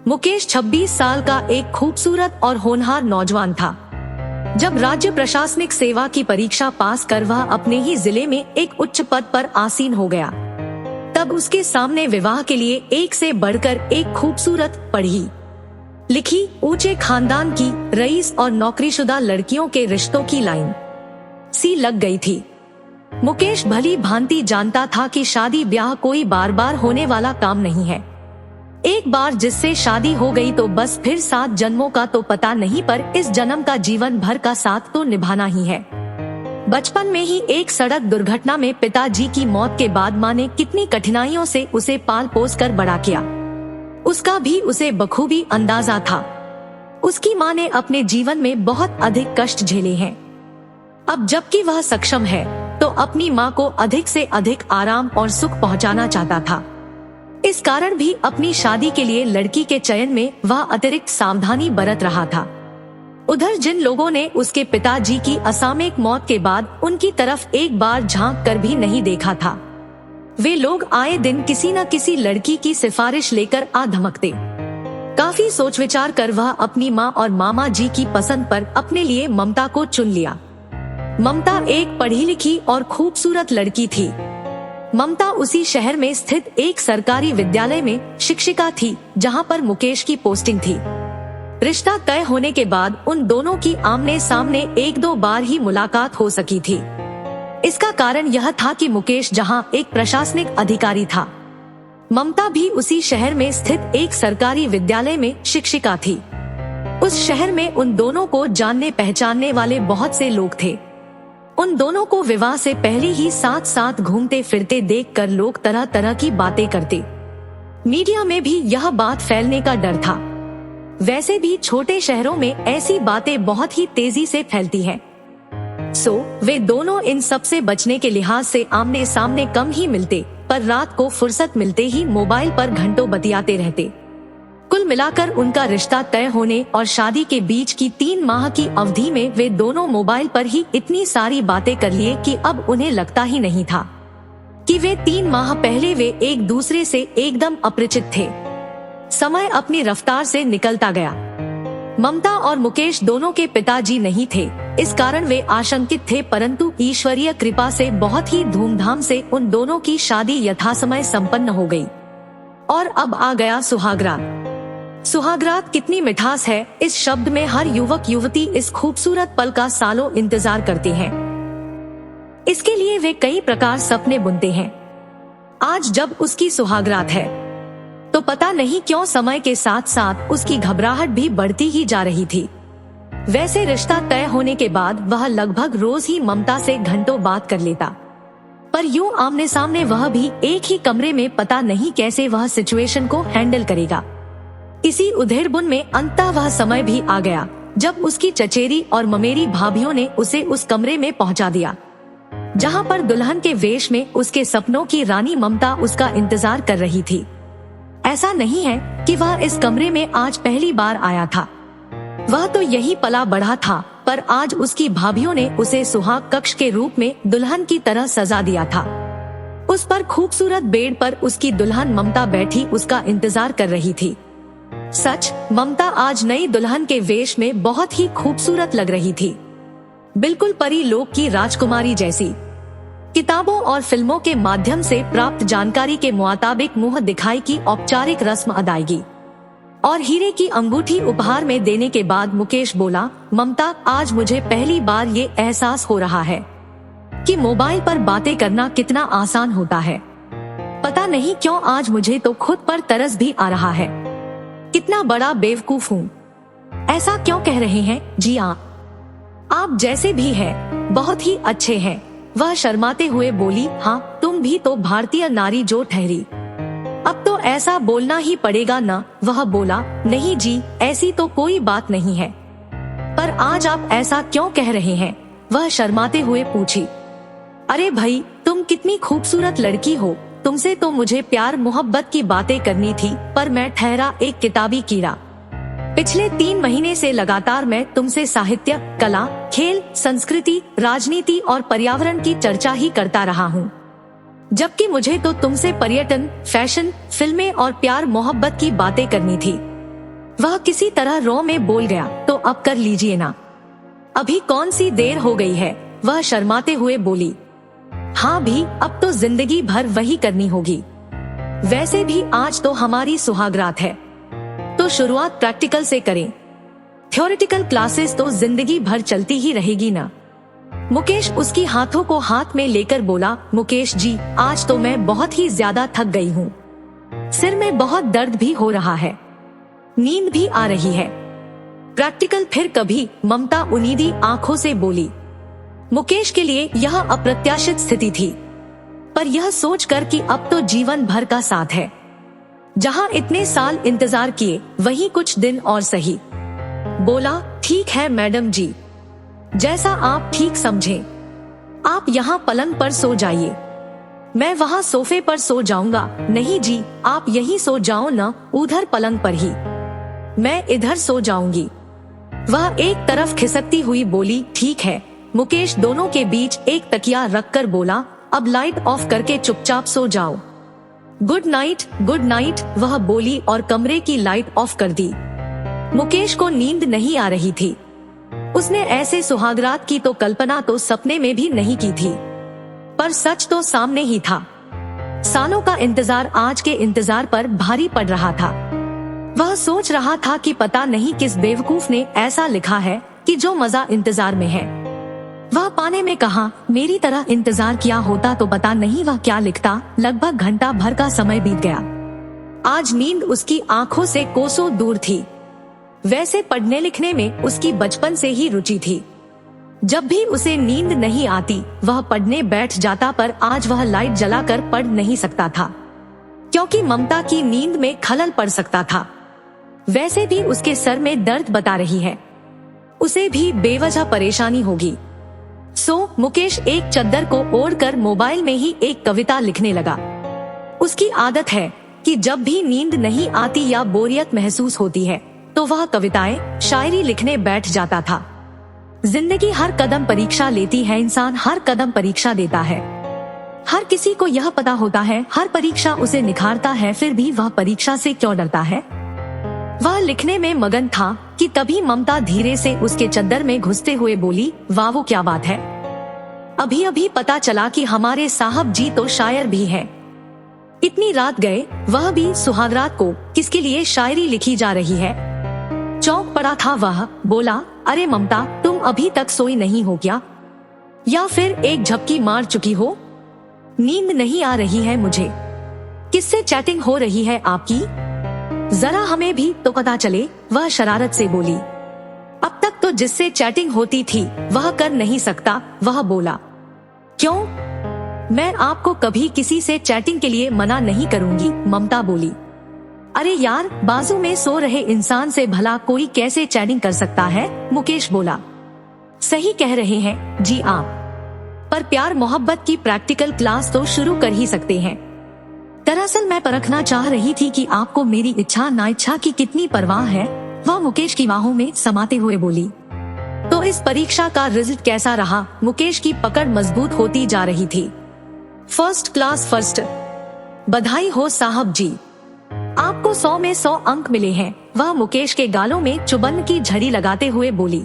मुकेश 26 साल का एक खूबसूरत और होनहार नौजवान था। जब राज्य प्रशासनिक सेवा की परीक्षा पास कर वह अपने ही जिले में एक उच्च पद पर आसीन हो गया, तब उसके सामने विवाह के लिए एक से बढ़कर एक खूबसूरत, पढ़ी लिखी, ऊंचे खानदान की, रईस और नौकरीशुदा लड़कियों के रिश्तों की लाइन सी लग गई थी। मुकेश भली भांति जानता था कि शादी ब्याह कोई बार बार होने वाला काम नहीं है। एक बार जिससे शादी हो गई तो बस फिर 7 जन्मों का तो पता नहीं, पर इस जन्म का जीवन भर का साथ तो निभाना ही है। बचपन में ही एक सड़क दुर्घटना में पिताजी की मौत के बाद माँ ने कितनी कठिनाइयों से उसे पाल पोस कर बड़ा किया, उसका भी उसे बखूबी अंदाजा था। उसकी माँ ने अपने जीवन में बहुत अधिक कष्ट झेले हैं। अब जबकि वह सक्षम है तो अपनी माँ को अधिक से अधिक आराम और सुख पहुँचाना चाहता था। इस कारण भी अपनी शादी के लिए लड़की के चयन में वह अतिरिक्त सावधानी बरत रहा था। उधर जिन लोगों ने उसके पिताजी की असामयिक मौत के बाद उनकी तरफ एक बार झांक कर भी नहीं देखा था, वे लोग आए दिन किसी न किसी लड़की की सिफारिश लेकर आ धमकते। काफी सोच विचार कर वह अपनी माँ और मामा जी की पसंद पर अपने लिए ममता को चुन लिया। ममता एक पढ़ी लिखी और खूबसूरत लड़की थी। ममता उसी शहर में स्थित एक सरकारी विद्यालय में शिक्षिका थी जहां पर मुकेश की पोस्टिंग थी। रिश्ता तय होने के बाद उन दोनों की आमने सामने 1-2 बार ही मुलाकात हो सकी थी। इसका कारण यह था कि मुकेश जहां एक प्रशासनिक अधिकारी था, ममता भी उसी शहर में स्थित एक सरकारी विद्यालय में शिक्षिका थी। उस शहर में उन दोनों को जानने पहचानने वाले बहुत से लोग थे। उन दोनों को विवाह से पहले ही साथ साथ घूमते फिरते देखकर लोग तरह तरह की बातें करते। मीडिया में भी यह बात फैलने का डर था। वैसे भी छोटे शहरों में ऐसी बातें बहुत ही तेजी से फैलती हैं। वे दोनों इन सब से बचने के लिहाज से आमने सामने कम ही मिलते, पर रात को फुर्सत मिलते ही मोबाइल पर घंटों बतियाते रहते। कुल मिलाकर उनका रिश्ता तय होने और शादी के बीच की 3 माह की अवधि में वे दोनों मोबाइल पर ही इतनी सारी बातें कर लिए कि अब उन्हें लगता ही नहीं था कि वे 3 माह पहले वे एक दूसरे से एकदम अपरिचित थे। समय अपनी रफ्तार से निकलता गया। ममता और मुकेश दोनों के पिताजी नहीं थे, इस कारण वे आशंकित थे, परंतु ईश्वरीय कृपा से बहुत ही धूमधाम से उन दोनों की शादी यथासमय संपन्न हो गई। और अब आ गया सुहागरात। सुहागरात कितनी मिठास है, इस शब्द में हर युवक युवती इस खूबसूरत पल का सालों इंतजार करते हैं। इसके लिए वे कई प्रकार सपने बुनते हैं। आज जब उसकी सुहागरात है तो पता नहीं क्यों समय के साथ साथ उसकी घबराहट भी बढ़ती ही जा रही थी। वैसे रिश्ता तय होने के बाद वह लगभग रोज ही ममता से घंटों बात कर लेता, पर यूं आमने सामने वह भी एक ही कमरे में पता नहीं कैसे वह सिचुएशन को हैंडल करेगा। इसी उधेड़बुन में अंततः वह समय भी आ गया जब उसकी चचेरी और ममेरी भाभियों ने उसे उस कमरे में पहुंचा दिया जहां पर दुल्हन के वेश में उसके सपनों की रानी ममता उसका इंतजार कर रही थी। ऐसा नहीं है कि वह इस कमरे में आज पहली बार आया था, वह तो यही पला बढ़ा था, पर आज उसकी भाभियों ने उसे सुहाग कक्ष के रूप में दुल्हन की तरह सजा दिया था। उस पर खूबसूरत बेड पर उसकी दुल्हन ममता बैठी उसका इंतजार कर रही थी। सच, ममता आज नई दुल्हन के वेश में बहुत ही खूबसूरत लग रही थी, बिल्कुल परी लोक की राजकुमारी जैसी। किताबों और फिल्मों के माध्यम से प्राप्त जानकारी के मुताबिक मुंह दिखाई की औपचारिक रस्म अदायगी और हीरे की अंगूठी उपहार में देने के बाद मुकेश बोला, ममता, आज मुझे पहली बार ये एहसास हो रहा है कि मोबाइल पर बातें करना कितना आसान होता है। पता नहीं क्यों आज मुझे तो खुद पर तरस भी आ रहा है। कितना बड़ा बेवकूफ हूँ। ऐसा क्यों कह रहे हैं? जी आप जैसे भी हैं, बहुत ही अच्छे हैं। वह शर्माते हुए बोली, हाँ, तुम भी तो भारतीय नारी जो ठहरी, अब तो ऐसा बोलना ही पड़ेगा ना। वह बोला, नहीं जी, ऐसी तो कोई बात नहीं है, पर आज आप ऐसा क्यों कह रहे हैं? वह शर्माते हुए पूछी। अरे भाई, तुम कितनी खूबसूरत लड़की हो, तुमसे तो मुझे प्यार मोहब्बत की बातें करनी थी, पर मैं ठहरा एक किताबी कीड़ा। पिछले 3 महीने से लगातार मैं तुमसे साहित्य, कला, खेल, संस्कृति, राजनीति और पर्यावरण की चर्चा ही करता रहा हूँ, जबकि मुझे तो तुमसे पर्यटन, फैशन, फिल्में और प्यार मोहब्बत की बातें करनी थी। वह किसी तरह रो में बोल गया, तो अब कर लीजिए ना, अभी कौन सी देर हो गई है। वह शर्माते हुए बोली, हाँ भी अब तो जिंदगी भर वही करनी होगी। वैसे भी आज तो हमारी सुहागरात है, तो शुरुआत प्रैक्टिकल से करें। थ्योरेटिकल क्लासेस तो जिंदगी भर चलती ही रहेगी ना। मुकेश उसकी हाथों को हाथ में लेकर बोला, मुकेश जी, आज तो मैं बहुत ही ज्यादा थक गई हूँ। सिर में बहुत दर्द भी हो रहा है, नींद भी आ रही है। प्रैक्टिकल फिर कभी, ममता उनीदी आंखों से बोली। मुकेश के लिए यह अप्रत्याशित स्थिति थी, पर यह सोचकर कि अब तो जीवन भर का साथ है। जहां इतने साल इंतजार किए, वहीं कुछ दिन और सही। बोला, ठीक है मैडम जी, जैसा आप ठीक समझें। आप यहाँ पलंग पर सो जाइए, मैं वहाँ सोफे पर सो जाऊंगा। नहीं जी, आप यहीं सो जाओ न, उधर पलंग पर ही, मैं इधर सो जाऊंगी। वह एक तरफ खिसकती हुई बोली, ठीक है। मुकेश दोनों के बीच एक तकिया रखकर बोला, अब लाइट ऑफ करके चुपचाप सो जाओ। गुड नाइट, गुड नाइट, वह बोली और कमरे की लाइट ऑफ कर दी। मुकेश को नींद नहीं आ रही थी। उसने ऐसे सुहागरात की तो कल्पना तो सपने में भी नहीं की थी, पर सच तो सामने ही था। सालों का इंतजार आज के इंतजार पर भारी पड़ रहा था। वह सोच रहा था कि पता नहीं किस बेवकूफ ने ऐसा लिखा है कि जो मजा इंतजार में है वह पाने में कहाँ। मेरी तरह इंतजार किया होता तो पता नहीं वह क्या लिखता। लगभग घंटा भर का समय बीत गया। आज नींद उसकी आंखों से कोसों दूर थी। वैसे पढ़ने लिखने में उसकी बचपन से ही रुचि थी। जब भी उसे नींद नहीं आती वह पढ़ने बैठ जाता, पर आज वह लाइट जलाकर पढ़ नहीं सकता था, क्योंकि ममता की नींद में खलल पड़ सकता था। वैसे भी उसके सर में दर्द बता रही है, उसे भी बेवजह परेशानी होगी। सो मुकेश एक चद्दर को ओढ़कर मोबाइल में ही एक कविता लिखने लगा। उसकी आदत है कि जब भी नींद नहीं आती या बोरियत महसूस होती है तो वह कविताएं, शायरी लिखने बैठ जाता था। जिंदगी हर कदम परीक्षा लेती है, इंसान हर कदम परीक्षा देता है। हर किसी को यह पता होता है हर परीक्षा उसे निखारता है, फिर भी वह परीक्षा से क्यों डरता है। वह लिखने में मगन था कि तभी ममता धीरे से उसके चद्दर में घुसते हुए बोली, वाह वो क्या बात है, अभी अभी पता चला कि हमारे साहब जी तो शायर भी हैं। इतनी रात गए, वह भी सुहागरात को, किसके लिए शायरी लिखी जा रही है। चौंक पड़ा था वह। बोला, अरे ममता, तुम अभी तक सोई नहीं हो क्या, या फिर एक झपकी मार चुकी हो। नींद नहीं आ रही है मुझे। किससे चैटिंग हो रही है आपकी, जरा हमें भी तो पता चले। वह शरारत से बोली। अब तक तो जिससे चैटिंग होती थी वह कर नहीं सकता। वह बोला, क्यों, मैं आपको कभी किसी से चैटिंग के लिए मना नहीं करूंगी। ममता बोली, अरे यार, बाजू में सो रहे इंसान से भला कोई कैसे चैटिंग कर सकता है। मुकेश बोला, सही कह रहे हैं जी आप, पर प्यार मोहब्बत की प्रैक्टिकल क्लास तो शुरू कर ही सकते हैं। दरअसल मैं परखना चाह रही थी कि आपको मेरी इच्छा ना इच्छा की कितनी परवाह है। वह मुकेश की बाहों में समाते हुए बोली। तो इस परीक्षा का रिजल्ट कैसा रहा। मुकेश की पकड़ मजबूत होती जा रही थी। First class first. बधाई हो साहब जी, आपको 100 में 100 अंक मिले हैं। वह मुकेश के गालों में चुबन की झड़ी लगाते हुए बोली।